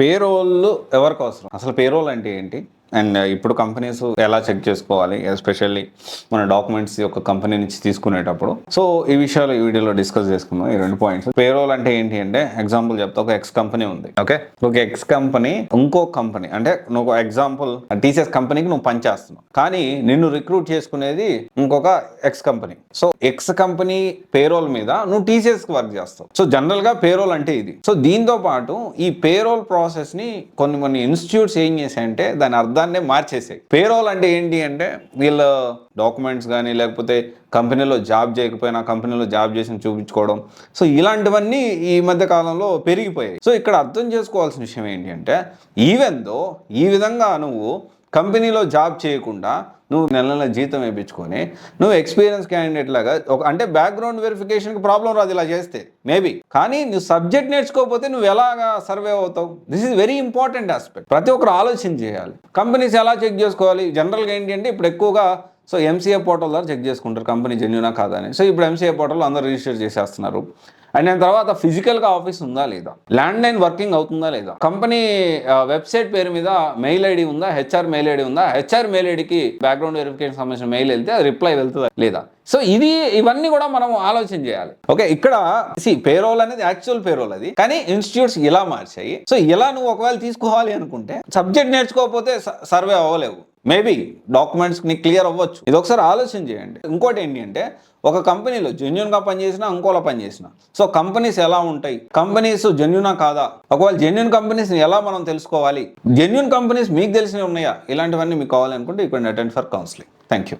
Payroll ఎవరికి అవసరం? అసలు పేరోల్ అంటే ఏంటి? అండ్ ఇప్పుడు కంపెనీస్ ఎలా చెక్ చేసుకోవాలి, ఎస్పెషల్లీ మన డాక్యుమెంట్స్ యొక్క కంపెనీ నుంచి తీసుకునేటప్పుడు. సో ఈ విషయాలు ఈ వీడియోలో డిస్కస్ చేసుకుందాం. ఈ 2 పాయింట్స్. పేరోల్ అంటే ఏంటి అంటే, ఎగ్జాంపుల్ చెప్తా, ఒక ఎక్స్ కంపెనీ ఉంది. ఓకే, ఒక ఎక్స్ కంపెనీ ఇంకో కంపెనీ, అంటే నువ్వు ఎగ్జాంపుల్ టీసీఎస్ కంపెనీకి నువ్వు పనిచేస్తున్నావు, కానీ నిన్ను రిక్రూట్ చేసుకునేది ఇంకొక X company. So X company payroll మీద నువ్వు టీసీఎస్ కి వర్క్ చేస్తావు. సో జనరల్ గా పేరోల్ అంటే ఇది. సో దీంతో పాటు ఈ పేరోల్ ప్రాసెస్ ని కొన్ని ఇన్స్టిట్యూట్స్ ఏం చేశాయంటే దాని అర్థాన్ని మార్చేసాయి. పేరోల్ అంటే ఏంటి అంటే, వీళ్ళ డాక్యుమెంట్స్ కానీ లేకపోతే కంపెనీలో జాబ్ చేయకపోయినా కంపెనీలో జాబ్ చేసి చూపించుకోవడం, సో ఇలాంటివన్నీ ఈ మధ్య కాలంలో పెరిగిపోయాయి. సో ఇక్కడ అర్థం చేసుకోవాల్సిన విషయం ఏంటి అంటే, ఈవెన్ దో ఈ విధంగా నువ్వు కంపెనీలో జాబ్ చేయకుండా నువ్వు నెల జీతం వేయించుకొని నువ్వు ఎక్స్పీరియన్స్ క్యాండిడేట్ లాగా అంటే బ్యాక్గ్రౌండ్ వెరిఫికేషన్కి ప్రాబ్లం రాదు ఇలా చేస్తే మేబీ, కానీ నువ్వు సబ్జెక్ట్ నేర్చుకోకపోతే నువ్వు ఎలాగా సర్వే అవుతావు? This is very important aspect. ప్రతి ఒక్కరు ఆలోచన చేయాలి. కంపెనీస్ ఎలా చెక్ చేసుకోవాలి? జనరల్గా ఏంటి అంటే, ఇప్పుడు ఎక్కువగా సో ఎంసీఏ పోర్టల్ ద్వారా చెక్ చేసుకుంటారు కంపెనీ జెన్యూనా కాదని. సో ఇప్పుడు ఎంసీఏ పోర్టల్ అందరూ రిజిస్టర్ చేసేస్తున్నారు. అండ్ దాని తర్వాత ఫిజికల్గా ఆఫీస్ ఉందా లేదా, ల్యాండ్ లైన్ వర్కింగ్ అవుతుందా లేదా, కంపెనీ వెబ్సైట్ పేరు మీద మెయిల్ ఐడి ఉందా, హెచ్ఆర్ మెయిల్ ఐడి ఉందా, హెచ్ఆర్ మెయిల్ ఐడికి బ్యాక్గ్రౌండ్ వెరిఫికేషన్ సంబంధించిన మెయిల్ వెళ్తే అది రిప్లై వెళ్తుందా లేదా. సో ఇవన్నీ కూడా మనం ఆలోచన చేయాలి. ఓకే, ఇక్కడ పేరోల్ అనేది యాక్చువల్ పేరోల్ అది, కానీ ఇన్స్టిట్యూట్స్ ఇలా మార్చాయి. సో ఇలా నువ్వు ఒకవేళ తీసుకోవాలి అనుకుంటే సబ్జెక్ట్ నేర్చుకోకపోతే సర్వే అవ్వలేవు. మేబీ డాక్యుమెంట్స్ నీకు క్లియర్ అవ్వచ్చు. ఇది ఒకసారి ఆలోచన చేయండి. ఇంకోటి ఏంటి అంటే, ఒక కంపెనీలో జెన్యూన్గా పనిచేసినా ఇంకోలా పనిచేసినా, సో కంపెనీస్ ఎలా ఉంటాయి, కంపెనీస్ జెన్యూనా కాదా, ఒకవేళ జెన్యూన్ కంపెనీస్ని ఎలా మనం తెలుసుకోవాలి, జెన్యూన్ కంపెనీస్ మీకు తెలిసినవి ఉన్నాయా, ఇలాంటివన్నీ మీకు కావాలనుకుంటే you can attend for counselling. Thank you.